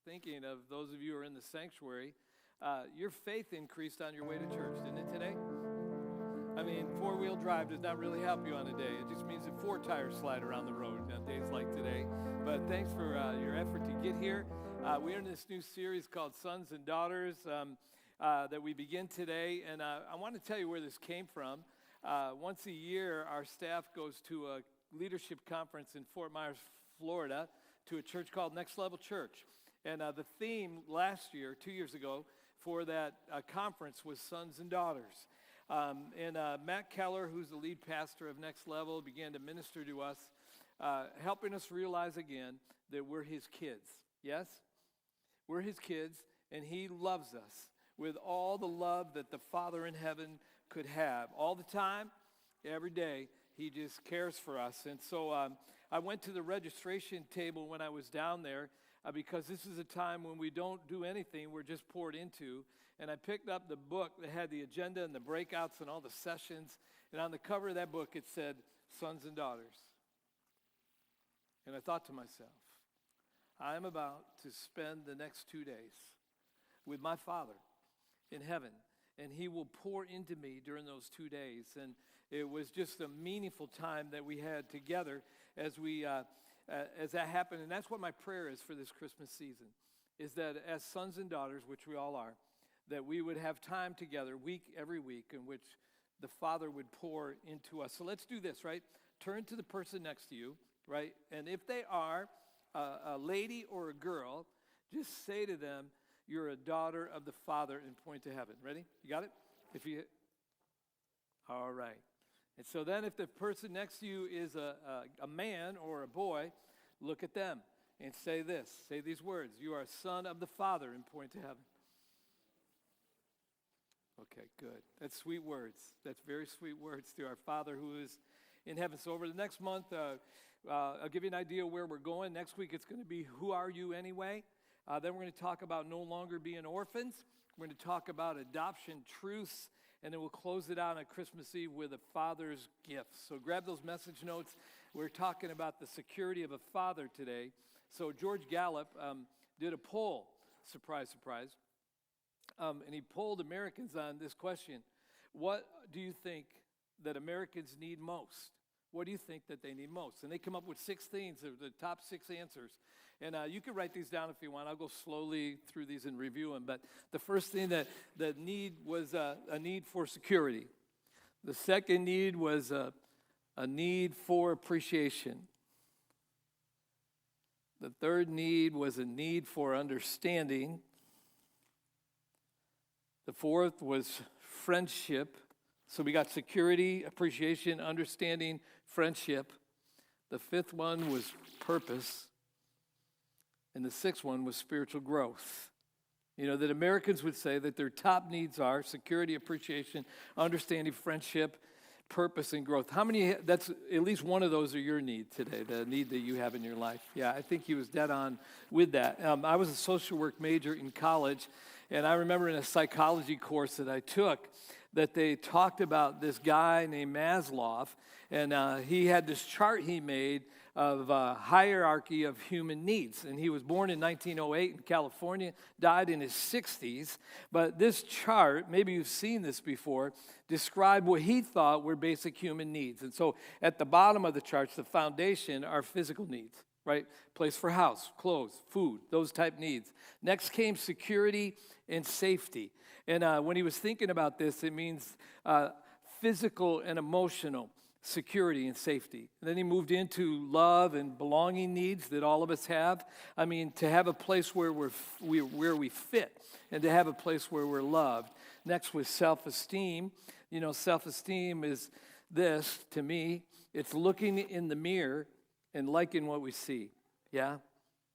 thinking of those of you who are in the sanctuary. Your faith increased on your way to church, didn't it today? I mean, four-wheel drive does not really help you on a day. It just means that four tires slide around the road on days like today. But thanks for your effort to get here. We're in this new series called Sons and Daughters that we begin today. And I want to tell you where this came from. Once a year, our staff goes to a leadership conference in Fort Myers, Florida, to a church called Next Level Church. And the theme last year, 2 years ago, for that conference was Sons and Daughters. Matt Keller, who's the lead pastor of Next Level, began to minister to us, helping us realize again that we're his kids. Yes? We're his kids, and he loves us with all the love that the Father in heaven could have. All the time, every day, he just cares for us. And so I went to the registration table when I was down there because this is a time when we don't do anything, we're just poured into. And I picked up the book that had the agenda and the breakouts and all the sessions. And on the cover of that book, it said, Sons and Daughters. And I thought to myself, I'm about to spend the next 2 days with my Father in heaven. And he will pour into me during those 2 days. And it was just a meaningful time that we had together as that happened. And that's what my prayer is for this Christmas season, is that as sons and daughters, which we all are, that we would have time together every week in which the Father would pour into us. So let's do this, right? Turn to the person next to you, right? And if they are a lady or a girl, just say to them, you're a daughter of the Father, and point to heaven. Ready? You got it? All right. And so then if the person next to you is a man or a boy, look at them and say this. Say these words. You are a son of the Father, and point to heaven. Okay, good. That's sweet words. That's very sweet words to our Father who is in heaven. So over the next month, I'll give you an idea where we're going. Next week, it's going to be Who Are You Anyway? Then we're going to talk about no longer being orphans. We're going to talk about adoption truths. And then we'll close it out on Christmas Eve with a father's gifts. So grab those message notes. We're talking about the security of a father today. So George Gallup did a poll. Surprise, surprise. And he polled Americans on this question. What do you think that Americans need most? What do you think that they need most? And they come up with 6 things, the top 6 answers. And you can write these down if you want. I'll go slowly through these and review them. But the first thing that need was a need for security. The second need was a need for appreciation. The third need was a need for understanding. The fourth was friendship. So we got security, appreciation, understanding, friendship. The fifth one was purpose. And the sixth one was spiritual growth. You know, that Americans would say that their top needs are security, appreciation, understanding, friendship, purpose, and growth. How many, that's at least one of those are your need today, the need that you have in your life. Yeah, I think he was dead on with that. I was a social work major in college, and I remember in a psychology course that I took that they talked about this guy named Maslow, and he had this chart he made of hierarchy of human needs. And he was born in 1908 in California, died in his 60s. But this chart, maybe you've seen this before, described what he thought were basic human needs. And so at the bottom of the charts, the foundation are physical needs, right? Place for house, clothes, food, those type needs. Next came security and safety. And when he was thinking about this, it means physical and emotional security and safety. And then he moved into love and belonging needs that all of us have. I mean, to have a place where we fit and to have a place where we're loved. Next was self-esteem. You know, self-esteem is this, to me, it's looking in the mirror and liking what we see. Yeah?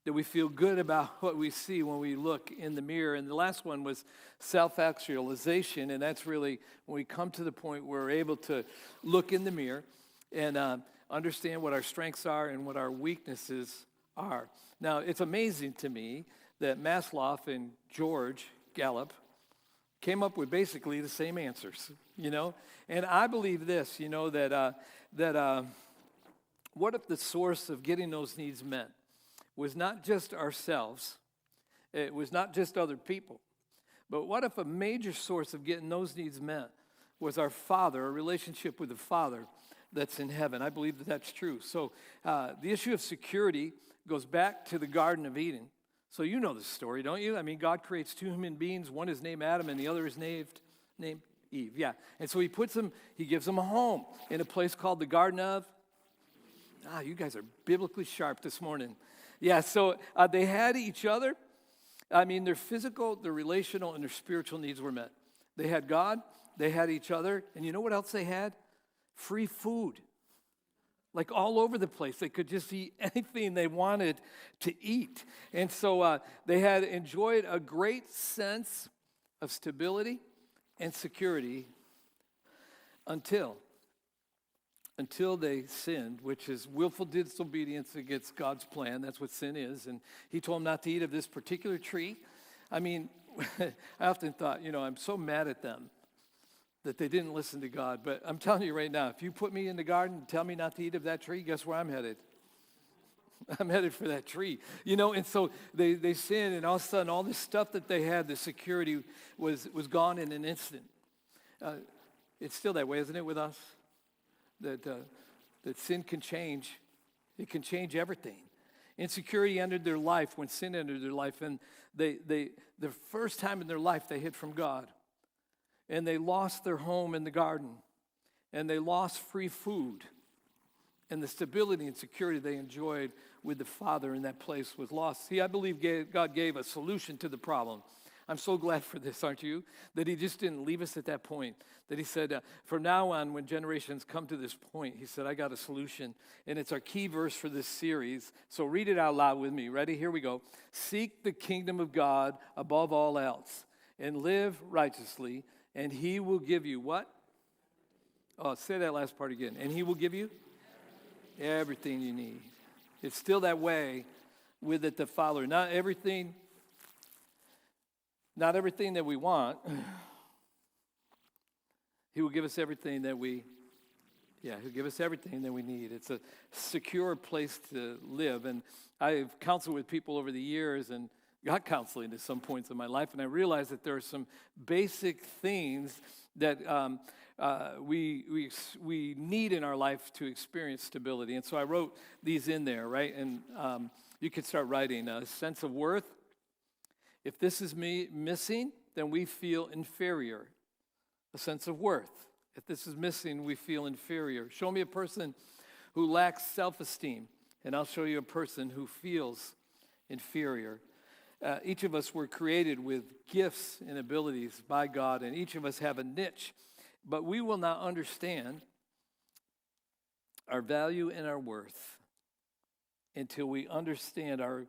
That we feel good about what we see when we look in the mirror. And the last one was self-actualization, and that's really when we come to the point where we're able to look in the mirror and understand what our strengths are and what our weaknesses are. Now, it's amazing to me that Maslow and George Gallup came up with basically the same answers, you know? And I believe this, you know, that what if the source of getting those needs met was not just ourselves, It was not just other people. But what if a major source of getting those needs met was our Father, a relationship with the Father that's in heaven? I believe that that's true. So the issue of security goes back to the Garden of Eden. So you know the story, don't you? I mean, God creates two human beings. One is named Adam and the other is named Eve. Yeah. And so he gives them a home in a place called the Garden of... you guys are biblically sharp this morning. Yeah, so they had each other. I mean, their physical, their relational, and their spiritual needs were met. They had God, they had each other, and you know what else they had? Free food. Like all over the place. They could just eat anything they wanted to eat. And so they had enjoyed a great sense of stability and security until they sinned, which is willful disobedience against God's plan. That's what sin is. And he told them not to eat of this particular tree. I mean, I often thought, I'm so mad at them that they didn't listen to God. But I'm telling you right now, if you put me in the garden and tell me not to eat of that tree, guess where I'm headed? I'm headed for that tree. And so they sinned, and all of a sudden, all this stuff that they had, the security was gone in an instant. It's still that way, isn't it, with us? That sin can change. It can change everything. Insecurity entered their life when sin entered their life, and the first time in their life they hid from God, and they lost their home in the garden, and they lost free food, and the stability and security they enjoyed with the Father in that place was lost. See, I believe God gave a solution to the problem. I'm so glad for this, aren't you? That he just didn't leave us at that point. That he said, from now on, when generations come to this point, he said, I got a solution. And it's our key verse for this series. So read it out loud with me. Ready? Here we go. Seek the kingdom of God above all else and live righteously, and he will give you what? Oh, say that last part again. And he will give you everything you need. It's still that way with it, the Father. Not everything that we want. He will give us everything that he'll give us everything that we need. It's a secure place to live. And I've counseled with people over the years and got counseling at some points in my life, and I realized that there are some basic things that we need in our life to experience stability. And so I wrote these in there, right? And you could start writing a sense of worth. If this is missing, then we feel inferior. A sense of worth. If this is missing, we feel inferior. Show me a person who lacks self-esteem, and I'll show you a person who feels inferior. Each of us were created with gifts and abilities by God, and each of us have a niche, but we will not understand our value and our worth until we understand our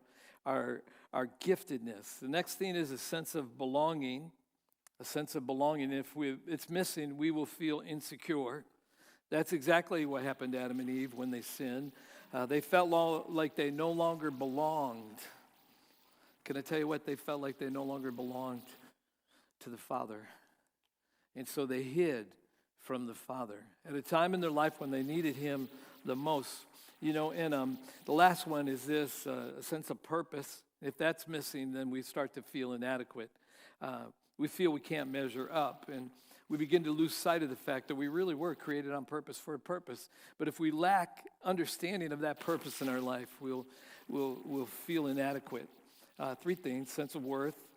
giftedness. The next thing is a sense of belonging. A sense of belonging. If it's missing, we will feel insecure. That's exactly what happened to Adam and Eve when they sinned. They felt like they no longer belonged. Can I tell you what? They felt like they no longer belonged to the Father. And so they hid from the Father at a time in their life when they needed him the most. And the last one is this, a sense of purpose. If that's missing, then we start to feel inadequate. We feel we can't measure up, and we begin to lose sight of the fact that we really were created on purpose for a purpose. But if we lack understanding of that purpose in our life, we'll feel inadequate. Three things: sense of worth,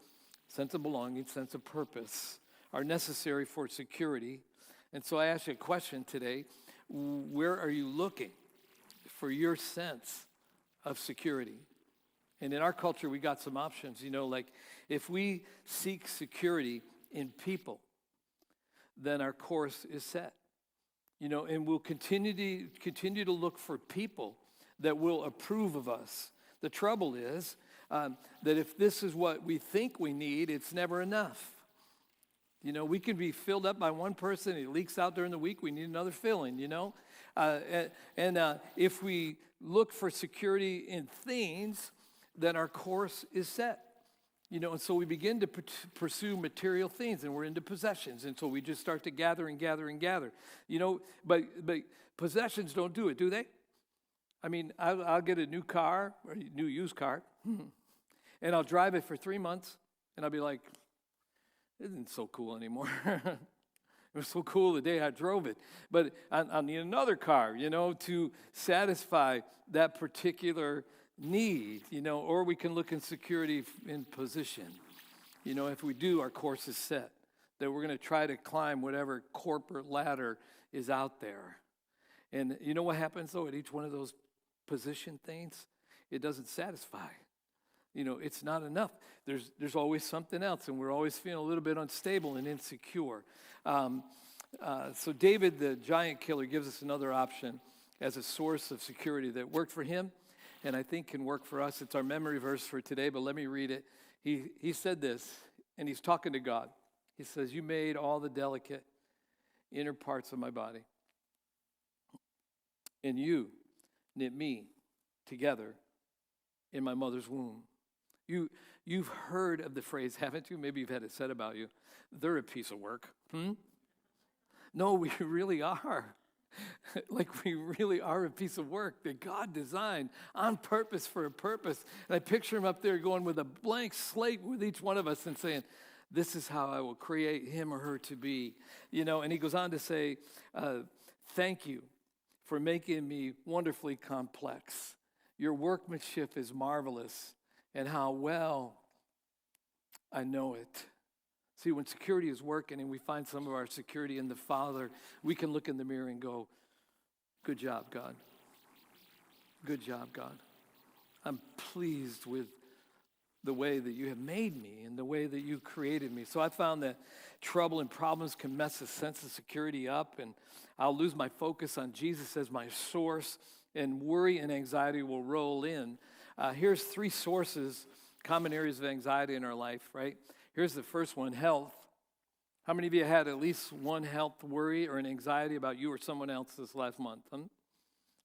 sense of belonging, sense of purpose are necessary for security. And so I ask you a question today: where are you looking for your sense of security? And in our culture, we got some options, like if we seek security in people, then our course is set, and we'll continue to look for people that will approve of us. The trouble is that if this is what we think we need, it's never enough. We can be filled up by one person, it leaks out during the week, we need another filling, and if we look for security in things, then our course is set. And so we begin to pursue material things, and we're into possessions, and so we just start to gather and gather and gather. But possessions don't do it, do they? I mean, I'll get a new car, or a new used car, And I'll drive it for 3 months, and I'll be like, it isn't so cool anymore. It was so cool the day I drove it. But I'll need another car, to satisfy that particular need, or we can look in security in position. If we do, our course is set, that we're going to try to climb whatever corporate ladder is out there. And you know what happens, though, at each one of those position things? It doesn't satisfy. It's not enough. There's always something else, and we're always feeling a little bit unstable and insecure. So David, the giant killer, gives us another option as a source of security that worked for him, and I think can work for us. It's our memory verse for today, but let me read it. He said this, and he's talking to God. He says, "You made all the delicate inner parts of my body, and you knit me together in my mother's womb." You've heard of the phrase, haven't you? Maybe you've had it said about you. They're a piece of work. No, we really are. Like we really are a piece of work that God designed on purpose for a purpose. And I picture him up there going with a blank slate with each one of us and saying, this is how I will create him or her to be. And he goes on to say, thank you for making me wonderfully complex. Your workmanship is marvelous, and how well I know it. See, when security is working and we find some of our security in the Father, we can look in the mirror and go, good job, God. Good job, God. I'm pleased with the way that you have made me and the way that you created me. So I found that trouble and problems can mess a sense of security up, and I'll lose my focus on Jesus as my source, and worry and anxiety will roll in. Here's 3 sources, common areas of anxiety in our life, right? Here's the first one, health. How many of you had at least one health worry or an anxiety about you or someone else this last month?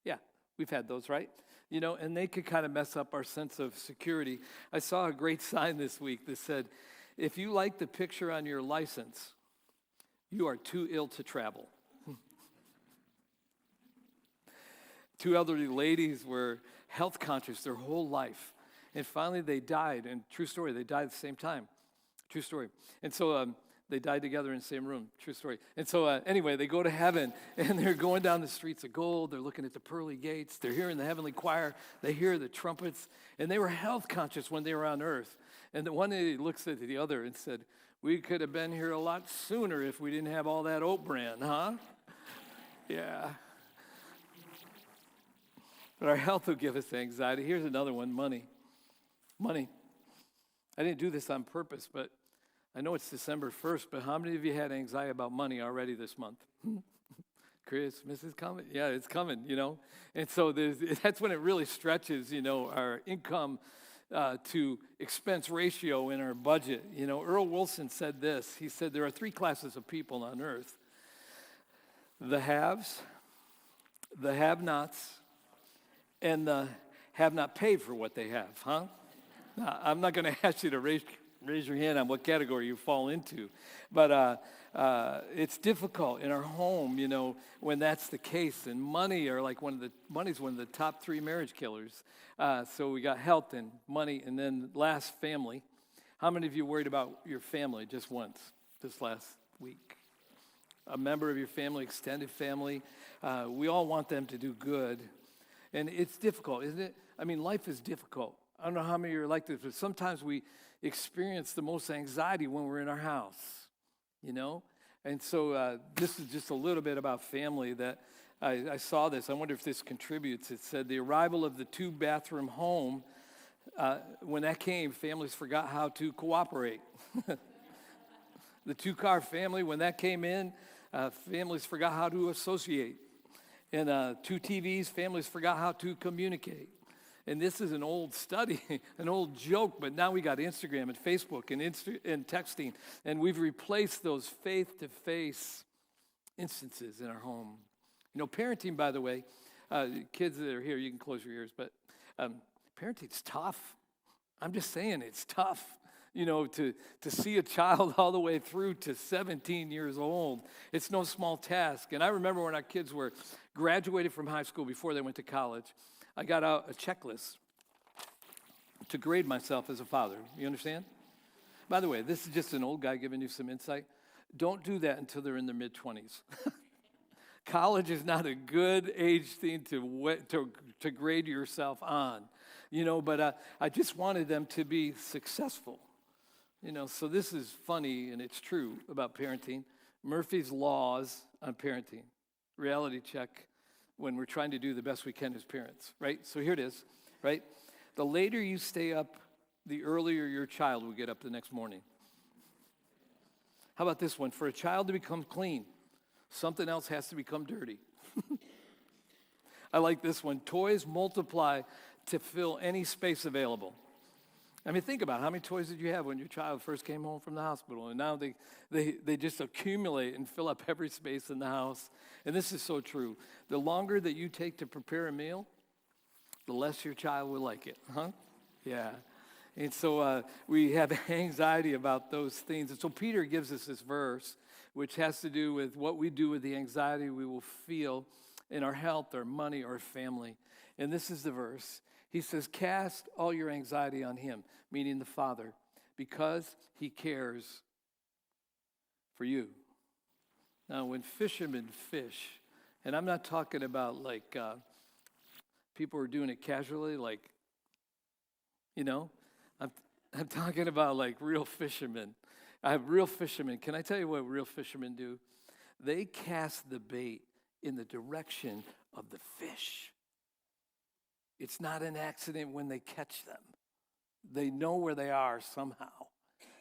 Yeah, we've had those, right? And they could kind of mess up our sense of security. I saw a great sign this week that said, if you like the picture on your license, you are too ill to travel. 2 elderly ladies were health conscious their whole life. And finally they died. And true story, they died at the same time. True story. And so they died together in the same room. True story. And so anyway, they go to heaven, and they're going down the streets of gold. They're looking at the pearly gates. They're hearing the heavenly choir. They hear the trumpets. And they were health conscious when they were on earth. And the one lady looks at the other and said, we could have been here a lot sooner if we didn't have all that oat bran, huh? Yeah. But our health will give us anxiety. Here's another one, money. Money. I didn't do this on purpose, but I know it's December 1st, but how many of you had anxiety about money already this month? Christmas is coming. Yeah, it's coming, And so that's when it really stretches, our income to expense ratio in our budget. Earl Wilson said this. He said there are 3 classes of people on earth. The haves, the have-nots, and the have not paid for what they have, huh? Now, I'm not going to ask you to raise your hand on what category you fall into, but it's difficult in our home, when that's the case. And money's one of the top 3 marriage killers. So we got health and money, and then last, family. How many of you worried about your family just once this last week? A member of your family, extended family. We all want them to do good. And it's difficult, isn't it? I mean, life is difficult. I don't know how many of you are like this, but sometimes we experience the most anxiety when we're in our house, And so this is just a little bit about family that I saw this. I wonder if this contributes. It said the arrival of the 2-bathroom home, when that came, families forgot how to cooperate. The 2-car family, when that came in, families forgot how to associate. And 2 TVs, families forgot how to communicate. And this is an old study, an old joke, but now we got Instagram and Facebook and texting, and we've replaced those face-to-face instances in our home. Parenting, by the way, kids that are here, you can close your ears, but parenting's tough. I'm just saying it's tough. To see a child all the way through to 17 years old, it's no small task. And I remember when our kids were graduated from high school before they went to college, I got out a checklist to grade myself as a father. You understand? By the way, this is just an old guy giving you some insight. Don't do that until they're in their mid-20s. College is not a good age thing to grade yourself on, but I just wanted them to be successful. So this is funny, and it's true about parenting. Murphy's laws on parenting. Reality check when we're trying to do the best we can as parents, right? So here it is, right? The later you stay up, the earlier your child will get up the next morning. How about this one? For a child to become clean, something else has to become dirty. I like this one. Toys multiply to fill any space available. I mean, think about it. How many toys did you have when your child first came home from the hospital? And now they just accumulate and fill up every space in the house. And this is so true. The longer that you take to prepare a meal, the less your child will like it, huh? Yeah. And so we have anxiety about those things. And so Peter gives us this verse, which has to do with what we do with the anxiety we will feel in our health, our money, our family. And this is the verse. He says, cast all your anxiety on him, meaning the Father, because he cares for you. Now, when fishermen fish, and I'm not talking about like people are doing it casually, like, I'm talking about like real fishermen. I have real fishermen. Can I tell you what real fishermen do? They cast the bait in the direction of the fish. It's not an accident when they catch them. They know where they are somehow,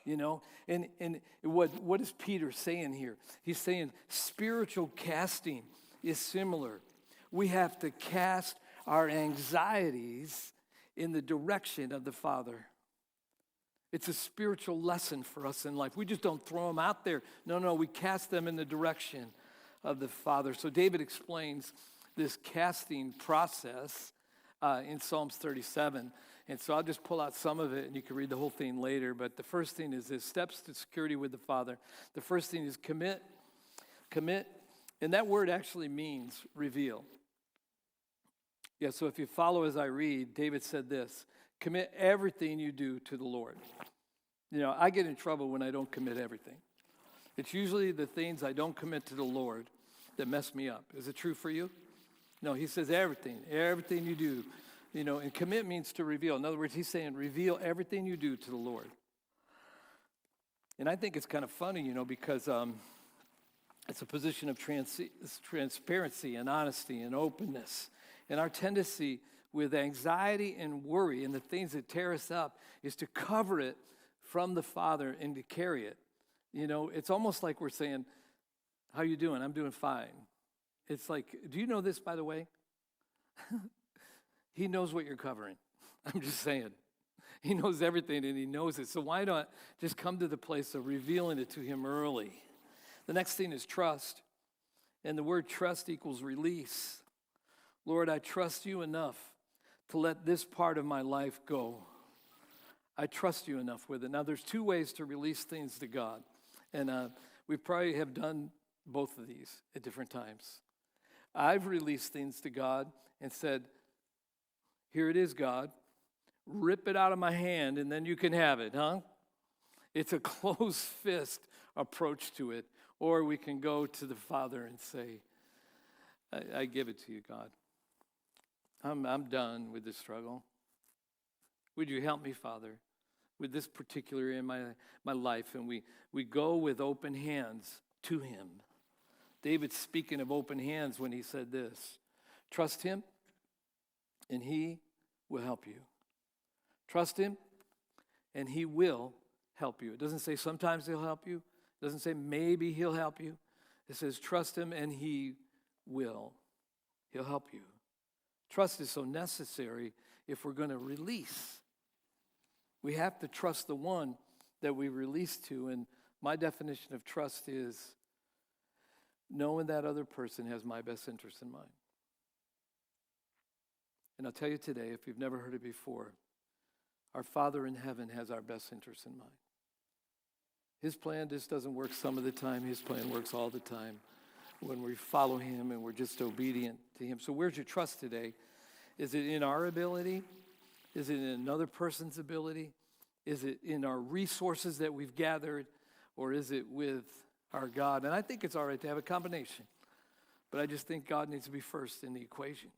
And what is Peter saying here? He's saying spiritual casting is similar. We have to cast our anxieties in the direction of the Father. It's a spiritual lesson for us in life. We just don't throw them out there. No, we cast them in the direction of the Father. So David explains this casting process in Psalms 37. And so I'll just pull out some of it, and you can read the whole thing later. But the first thing is this, steps to security with the Father. The first thing is commit. Commit. And that word actually means reveal. Yeah, so if you follow as I read, David said this, commit everything you do to the Lord. I get in trouble when I don't commit everything. It's usually the things I don't commit to the Lord that mess me up. Is it true for you? No, he says everything you do. And commit means to reveal. In other words, he's saying reveal everything you do to the Lord. And I think it's kind of funny, because it's a position of transparency and honesty and openness. And our tendency with anxiety and worry and the things that tear us up is to cover it from the Father and to carry it. It's almost like we're saying, how you doing? I'm doing fine. It's like, do you know this, by the way? He knows what you're covering. I'm just saying. He knows everything and he knows it. So why not just come to the place of revealing it to him early? The next thing is trust. And the word trust equals release. Lord, I trust you enough to let this part of my life go. I trust you enough with it. Now, there's two ways to release things to God. And we probably have done both of these at different times. I've released things to God and said, here it is, God. Rip it out of my hand and then you can have it, huh? It's a closed fist approach to it. Or we can go to the Father and say, I give it to you, God. I'm done with this struggle. Would you help me, Father, with this particular area in my life? And we go with open hands to him. David's speaking of open hands when he said this, trust him and he will help you. Trust him and he will help you. It doesn't say sometimes he'll help you. It doesn't say maybe he'll help you. It says trust him and he will. He'll help you. Trust is so necessary if we're going to release. We have to trust the one that we release to. And my definition of trust is knowing that other person has my best interest in mind. And I'll tell you today, if you've never heard it before, our Father in heaven has our best interest in mind. His plan just doesn't work some of the time. His plan works all the time when we follow him and we're just obedient to him. So where's your trust today? Is it in our ability Is it in another person's ability? Is it in our resources that we've gathered? Or is it with our God? And I think it's all right to have a combination. But I just think God needs to be first in the equation.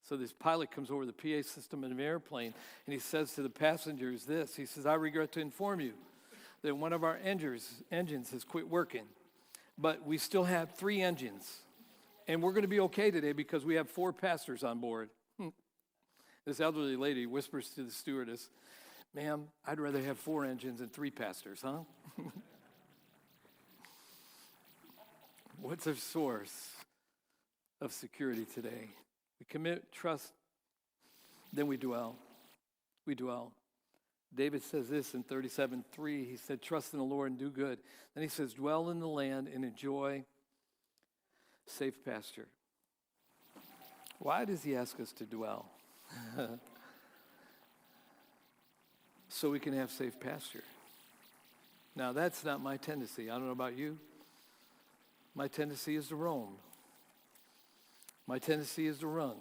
So this pilot comes over the PA system in an airplane, and he says to the passengers this. He says, I regret to inform you that one of our engines has quit working. But we still have 3 engines. And we're going to be okay today because we have 4 pastors on board. This elderly lady whispers to the stewardess, ma'am, I'd rather have 4 engines than 3 pastors, huh? What's our source of security today? We commit, trust, then we dwell. We dwell. David says this in 37:3. He said, trust in the Lord and do good. Then he says, dwell in the land and enjoy safe pasture. Why does he ask us to dwell? So we can have safe pasture. Now, that's not my tendency. I don't know about you. My tendency is to roam. My tendency is to run.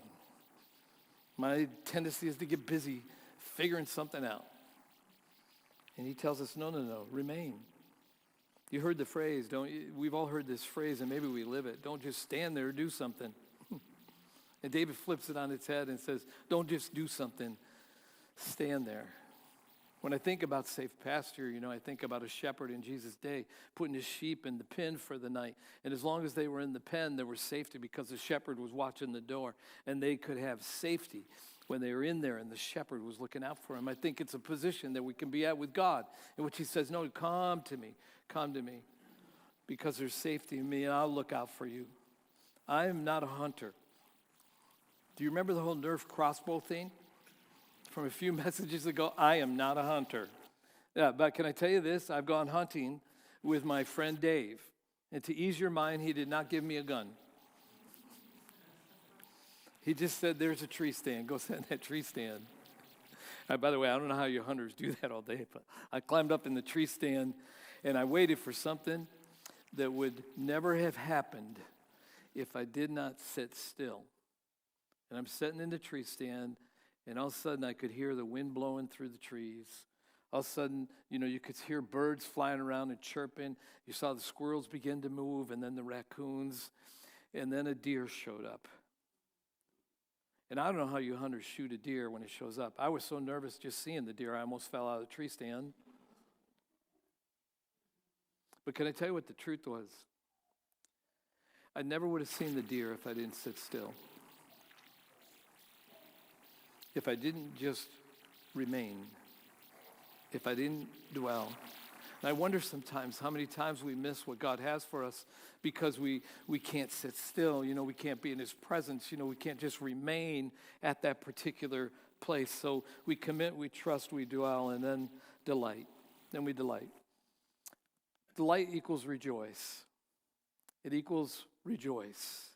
My tendency is to get busy figuring something out. And he tells us, no, remain. You heard the phrase, don't you? We've all heard this phrase, and maybe we live it. Don't just stand there, do something. And David flips it on its head and says, don't just do something, stand there. When I think about safe pasture, I think about a shepherd in Jesus' day putting his sheep in the pen for the night. And as long as they were in the pen, there was safety because the shepherd was watching the door, and they could have safety when they were in there and the shepherd was looking out for them. I think it's a position that we can be at with God, in which he says, no, come to me, because there's safety in me, and I'll look out for you. I am not a hunter. Do you remember the whole Nerf crossbow thing from a few messages ago? I am not a hunter. Yeah, but can I tell you this? I've gone hunting with my friend Dave, and to ease your mind, he did not give me a gun. He just said, there's a tree stand. Go sit in that tree stand. By the way, I don't know how you hunters do that all day, but I climbed up in the tree stand, and I waited for something that would never have happened if I did not sit still. And I'm sitting in the tree stand, and all of a sudden I could hear the wind blowing through the trees. All of a sudden, you could hear birds flying around and chirping. You saw the squirrels begin to move, and then the raccoons, and then a deer showed up. And I don't know how you hunters shoot a deer when it shows up. I was so nervous just seeing the deer, I almost fell out of the tree stand. But can I tell you what the truth was? I never would have seen the deer if I didn't sit still. If I didn't just remain. If I didn't dwell. And I wonder sometimes how many times we miss what God has for us because we can't sit still. We can't be in his presence. We can't just remain at that particular place. So we commit, we trust, we dwell, and then delight. Then we delight. Delight equals rejoice. It equals rejoice.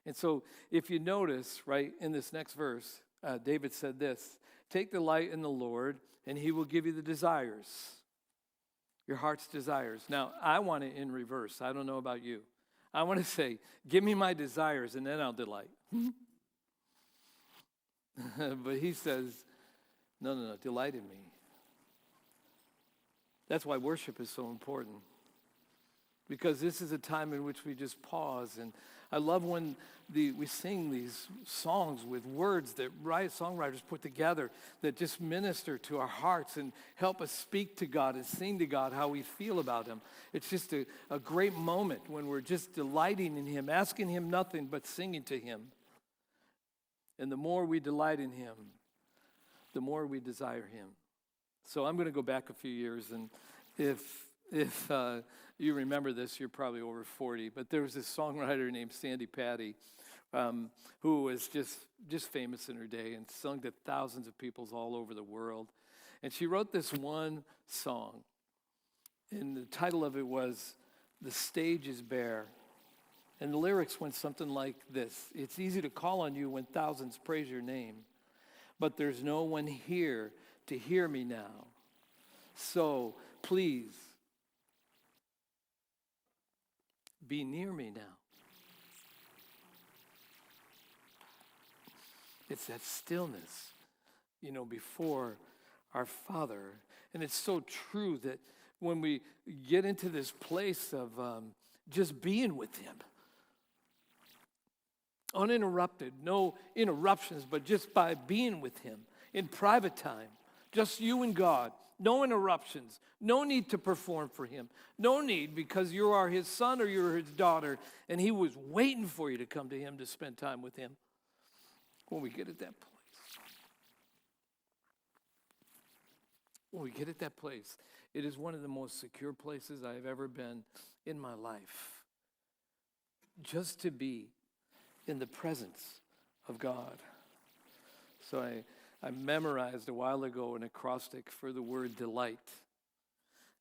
And so if you notice, right, in this next verse, David said this, take delight in the Lord, and he will give you the desires, your heart's desires. Now, I want it in reverse. I don't know about you. I want to say, give me my desires, and then I'll delight. But he says, no, delight in me. That's why worship is so important. Because this is a time in which we just pause. And I love when we sing these songs with words that songwriters put together that just minister to our hearts and help us speak to God and sing to God how we feel about him. It's just a great moment when we're just delighting in him, asking him nothing but singing to him. And the more we delight in him, the more we desire him. So I'm going to go back a few years, and if you remember this, you're probably over 40, but there was this songwriter named Sandy Patty who was just famous in her day and sung to thousands of people all over the world. And she wrote this one song, and the title of it was "The Stage is Bare." And the lyrics went something like this: it's easy to call on you when thousands praise your name, but there's no one here to hear me now. So please, be near me now. It's that stillness before our Father. And it's so true that when we get into this place of just being with him, uninterrupted, no interruptions, but just by being with him in private time, just you and God, no interruptions, no need to perform for him, no need because you are his son or you're his daughter, and he was waiting for you to come to him to spend time with him. When we get at that place, it is one of the most secure places I have ever been in my life. Just to be in the presence of God. So I memorized a while ago an acrostic for the word delight.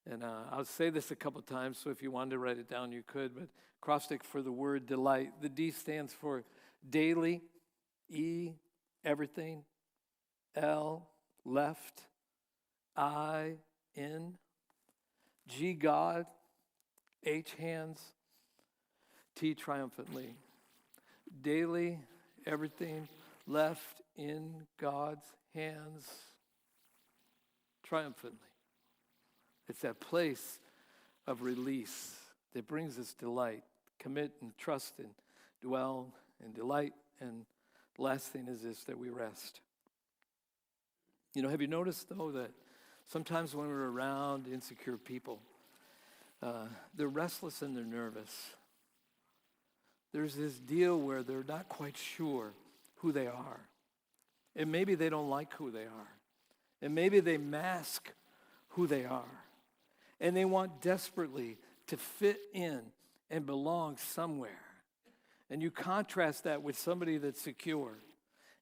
And I'll say this a couple times, so if you wanted to write it down, you could. But acrostic for the word delight. The D stands for daily, E, everything, L, left, I, in, G, God, H, hands, T, triumphantly. Daily, everything, left in God's hands, triumphantly. It's that place of release that brings us delight. Commit and trust and dwell and delight. And the last thing is this, that we rest. Have you noticed, though, that sometimes when we're around insecure people, they're restless and they're nervous. There's this deal where they're not quite sure who they are. And maybe they don't like who they are. And maybe they mask who they are. And they want desperately to fit in and belong somewhere. And you contrast that with somebody that's secure.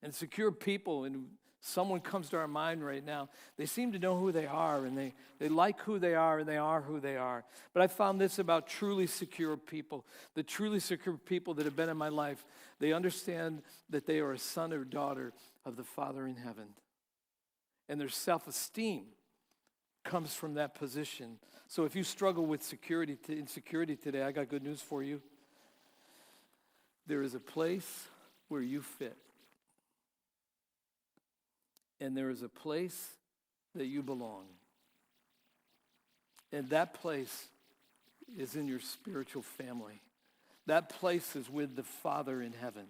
And secure people, and someone comes to our mind right now, they seem to know who they are, and they like who they are, and they are who they are. But I found this about truly secure people. The truly secure people that have been in my life, they understand that they are a son or daughter of the Father in heaven. And their self-esteem comes from that position. So if you struggle with insecurity today, I got good news for you. There is a place where you fit. And there is a place that you belong. And that place is in your spiritual family. That place is with the Father in heaven.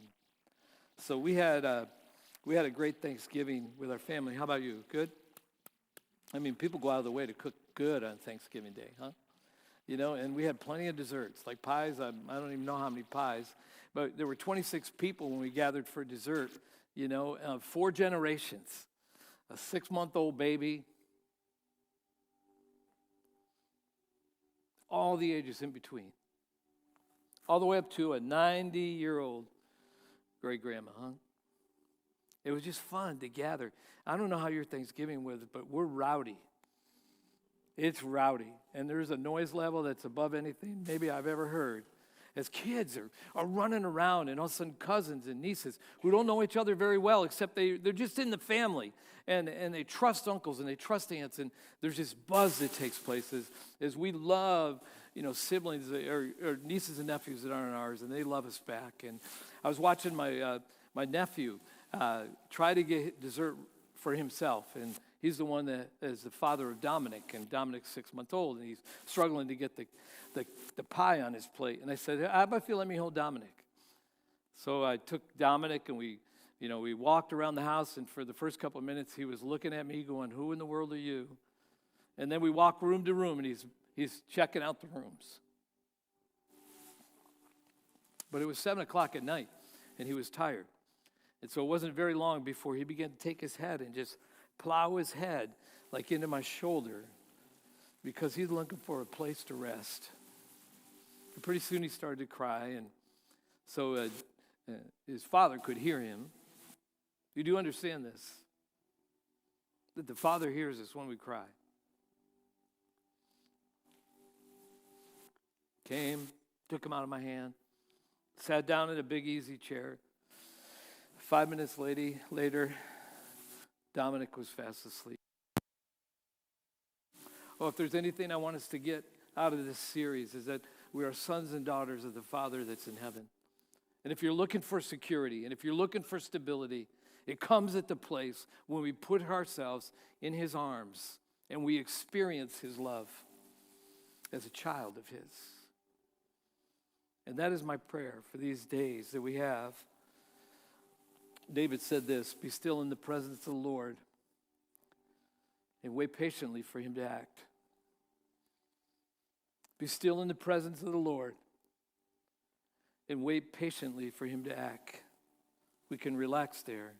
So we had a great Thanksgiving with our family. How about you? Good? I mean, people go out of the way to cook good on Thanksgiving Day, huh? And we had plenty of desserts, like pies. I don't even know how many pies. But there were 26 people when we gathered for dessert, 4 generations. A 6-month-old baby, all the ages in between, all the way up to a 90-year-old great-grandma, huh? It was just fun to gather. I don't know how your Thanksgiving was, but we're rowdy. It's rowdy, and there's a noise level that's above anything maybe I've ever heard. As kids are running around, and all of a sudden cousins and nieces who don't know each other very well, except they're just in the family, and they trust uncles and they trust aunts, and there's this buzz that takes place as we love, siblings or nieces and nephews that aren't ours, and they love us back. And I was watching my nephew try to get dessert for himself, and he's the one that is the father of Dominic, and Dominic's 6 months old, and he's struggling to get the pie on his plate. And I said, how about if you let me hold Dominic? So I took Dominic, and we walked around the house, and for the first couple of minutes, he was looking at me going, who in the world are you? And then we walked room to room, and he's checking out the rooms. But it was 7 o'clock at night, and he was tired. And so it wasn't very long before he began to take his head and just plow his head like into my shoulder because he's looking for a place to rest. And pretty soon he started to cry, and so his father could hear him. You do understand this, that the Father hears us when we cry. Came, took him out of my hand, sat down in a big easy chair. 5 minutes later, Dominic was fast asleep. Oh, if there's anything I want us to get out of this series is that we are sons and daughters of the Father that's in heaven. And if you're looking for security, and if you're looking for stability, It comes at the place when we put ourselves in his arms and we experience his love as a child of his. And that is my prayer for these days that we have. David said this, be still in the presence of the Lord and wait patiently for him to act. Be still in the presence of the Lord and wait patiently for him to act. We can relax there.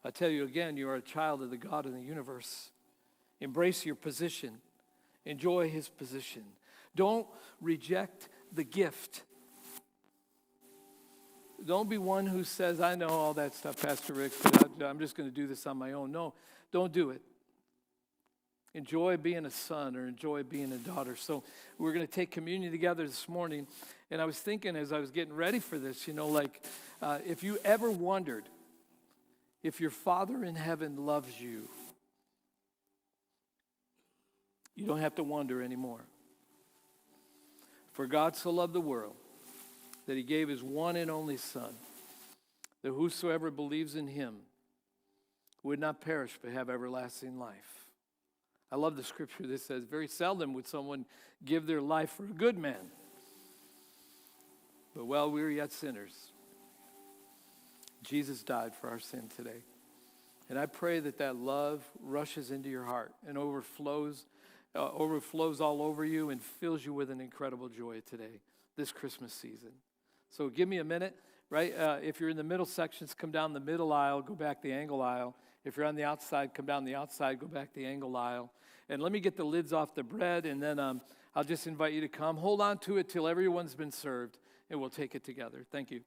I tell you again, you are a child of the God of the universe. Embrace your position. Enjoy his position. Don't reject the gift. Don't be one who says, I know all that stuff, Pastor Rick, but I'm just going to do this on my own. No, don't do it. Enjoy being a son or enjoy being a daughter. So we're going to take communion together this morning. And I was thinking as I was getting ready for this, if you ever wondered if your Father in heaven loves you, you don't have to wonder anymore. For God so loved the world that he gave his one and only Son, that whosoever believes in him would not perish but have everlasting life. I love the scripture that says, very seldom would someone give their life for a good man. But while we were yet sinners, Jesus died for our sin today. And I pray that that love rushes into your heart and overflows all over you and fills you with an incredible joy today, this Christmas season. So give me a minute, right? If you're in the middle sections, come down the middle aisle, go back the angle aisle. If you're on the outside, come down the outside, go back the angle aisle. And let me get the lids off the bread, and then I'll just invite you to come. Hold on to it till everyone's been served, and we'll take it together. Thank you.